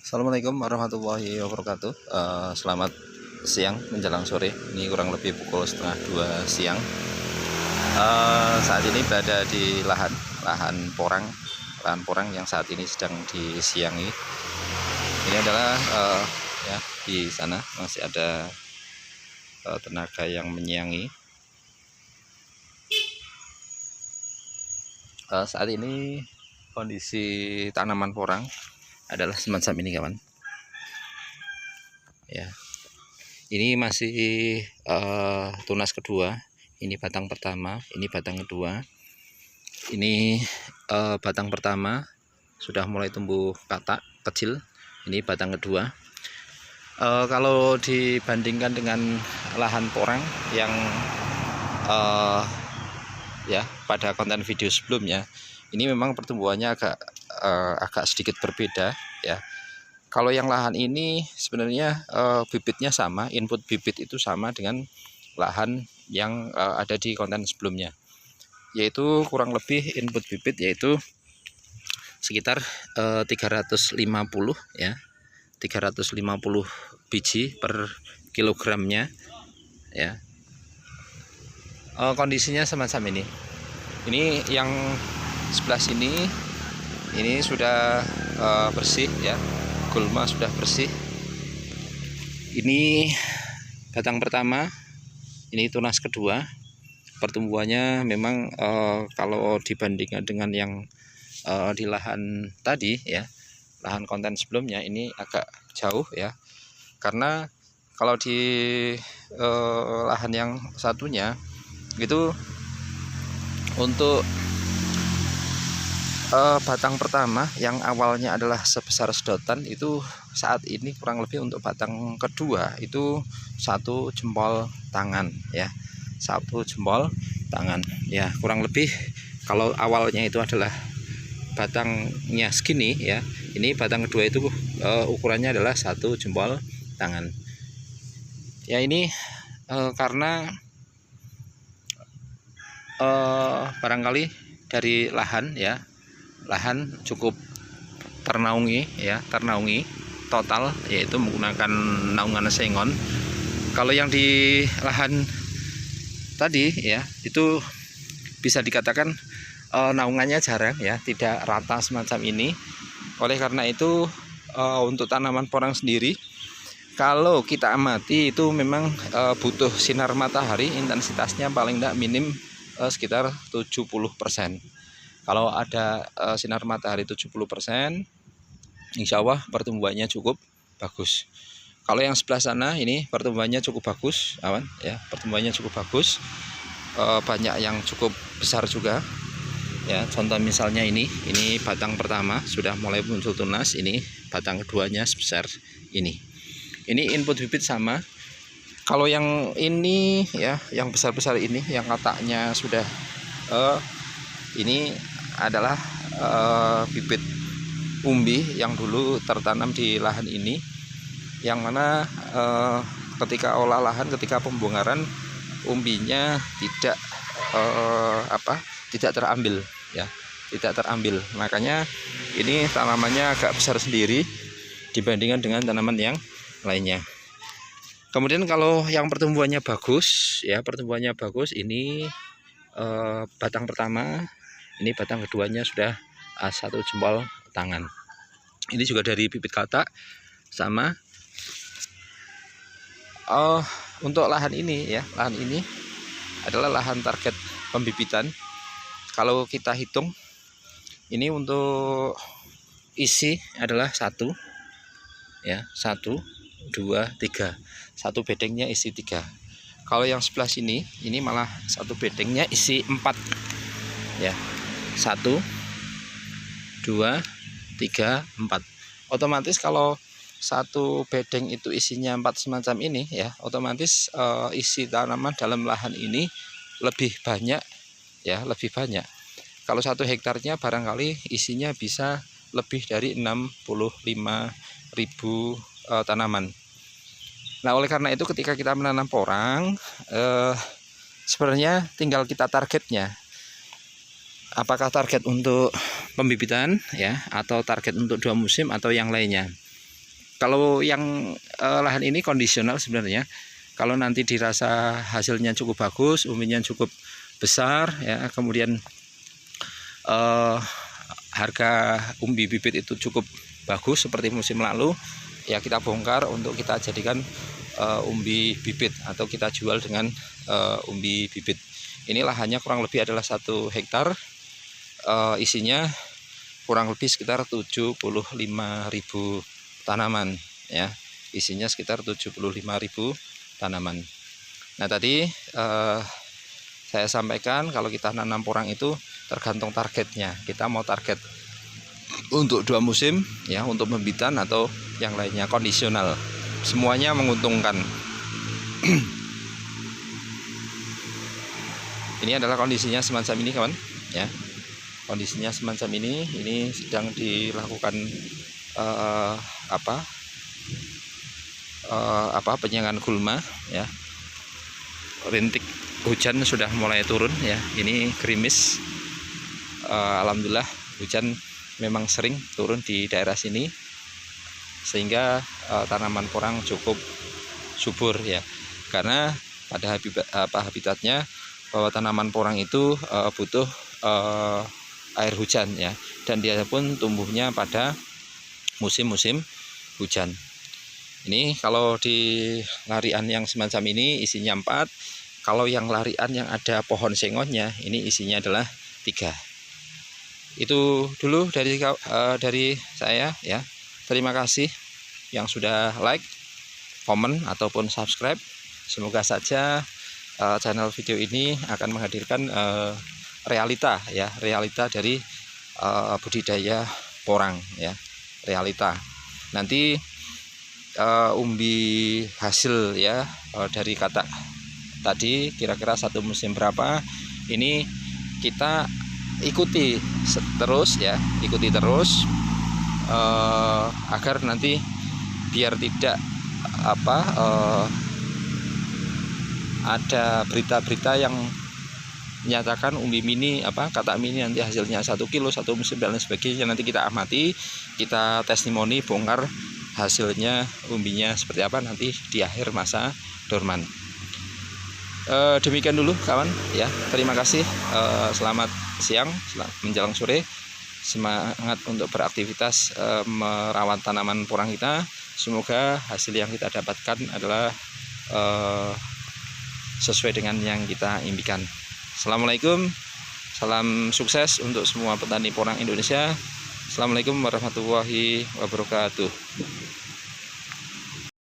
Assalamualaikum warahmatullahi wabarakatuh. Selamat siang menjelang sore. Ini kurang lebih pukul setengah 2 siang. Saat ini berada di lahan porang yang saat ini sedang disiangi. Ini adalah ya, di sana masih ada tenaga yang menyiangi. Saat ini kondisi tanaman porang adalah semacam ini, kawan. Ya, ini masih tunas kedua. Ini batang pertama, ini batang kedua. Ini batang pertama sudah mulai tumbuh katak kecil. Ini batang kedua. Kalau dibandingkan dengan lahan porang yang ya pada konten video sebelumnya, ini memang pertumbuhannya agak sedikit berbeda ya. Kalau yang lahan ini sebenarnya bibitnya sama, input bibit itu sama dengan lahan yang ada di konten sebelumnya, yaitu kurang lebih input bibit yaitu sekitar 350 ya, 350 biji per kilogramnya ya. Kondisinya semacam ini. Ini yang sebelah sini ini sudah bersih ya, gulma sudah bersih. Ini batang pertama, ini tunas kedua. Pertumbuhannya memang kalau dibandingkan dengan yang di lahan tadi ya, lahan konten sebelumnya, ini agak jauh ya, karena kalau di lahan yang satunya itu untuk batang pertama yang awalnya adalah sebesar sedotan, itu saat ini kurang lebih untuk batang kedua itu 1 jempol tangan ya, 1 jempol tangan ya, kurang lebih. Kalau awalnya itu adalah batangnya segini ya, ini batang kedua itu ukurannya adalah 1 jempol tangan ya. Ini karena barangkali dari lahan ya, lahan cukup ternaungi ya, ternaungi total, yaitu menggunakan naungan sengon. Kalau yang di lahan tadi ya, itu bisa dikatakan naungannya jarang ya, tidak rata semacam ini. Oleh karena itu untuk tanaman porang sendiri, kalau kita amati itu memang butuh sinar matahari, intensitasnya paling tidak minim sekitar 70%. Kalau ada sinar matahari 70%, insya Allah pertumbuhannya cukup bagus. Kalau yang sebelah sana ini pertumbuhannya cukup bagus, kawan ya, pertumbuhannya cukup bagus, banyak yang cukup besar juga ya. Contoh misalnya ini batang pertama sudah mulai muncul tunas, ini batang keduanya sebesar ini. Ini input bibit sama. Kalau yang ini ya, yang besar-besar ini, yang kataknya sudah ini adalah bibit umbi yang dulu tertanam di lahan ini, yang mana ketika olah lahan, ketika pembongkaran, umbinya tidak terambil ya, tidak terambil. Makanya ini tanamannya agak besar sendiri dibandingkan dengan tanaman yang lainnya. Kemudian kalau yang pertumbuhannya bagus ya, pertumbuhannya bagus, ini batang pertama, ini batang keduanya sudah 1 jempol tangan. Ini juga dari bibit katak sama. Untuk lahan ini ya, lahan ini adalah lahan target pembibitan. Kalau kita hitung, ini untuk isi adalah 1 ya, 1 2 3, 1 bedengnya isi 3. Kalau yang sebelah sini ini malah 1 bedengnya isi 4 ya, 1 2 3 4. Otomatis kalau 1 bedeng itu isinya 4 semacam ini ya, otomatis isi tanaman dalam lahan ini lebih banyak ya, lebih banyak. Kalau 1 hektarnya barangkali isinya bisa lebih dari 65.000 tanaman. Nah, oleh karena itu ketika kita menanam porang, sebenarnya tinggal kita targetnya. Apakah target untuk pembibitan ya, atau target untuk 2 musim atau yang lainnya. Kalau yang lahan ini kondisional sebenarnya. Kalau nanti dirasa hasilnya cukup bagus, umbinya cukup besar ya, kemudian harga umbi bibit itu cukup bagus seperti musim lalu, ya kita bongkar untuk kita jadikan umbi bibit atau kita jual dengan umbi bibit. Ini lahannya kurang lebih adalah 1 hektar, isinya kurang lebih sekitar 75.000 tanaman ya, isinya sekitar 75.000 tanaman. Nah tadi saya sampaikan kalau kita nanam porang itu tergantung targetnya, kita mau target untuk 2 musim ya, untuk pembibitan atau yang lainnya kondisional, semuanya menguntungkan. Ini adalah kondisinya semacam ini kawan ya, kondisinya semacam ini sedang dilakukan penyengan gulma ya, rintik hujan sudah mulai turun ya, ini gerimis. Alhamdulillah hujan memang sering turun di daerah sini sehingga tanaman porang cukup subur ya, karena pada habitatnya bahwa tanaman porang itu butuh air hujan ya, dan dia pun tumbuhnya pada musim-musim hujan. Ini kalau di larian yang semacam ini isinya 4, kalau yang larian yang ada pohon sengonnya ini isinya adalah 3. Itu dulu dari saya ya. Terima kasih yang sudah like, komen ataupun subscribe. Semoga saja channel video ini akan menghadirkan realita ya, realita dari budidaya porang ya, realita. Nanti umbi hasil ya dari kata tadi kira-kira 1 musim berapa, ini kita ikuti terus ya, ikuti terus agar nanti biar tidak ada berita-berita yang menyatakan umbi mini kata mini nanti hasilnya 1 kilo 1 musim dan lain sebagainya. Nanti kita amati, kita testimoni, bongkar hasilnya umbinya seperti apa nanti di akhir masa dorman. Demikian dulu kawan ya, terima kasih. Selamat siang menjelang sore, semangat untuk beraktivitas merawat tanaman porang kita. Semoga hasil yang kita dapatkan adalah sesuai dengan yang kita impikan. Assalamualaikum, salam sukses untuk semua petani porang Indonesia. Assalamualaikum warahmatullahi wabarakatuh.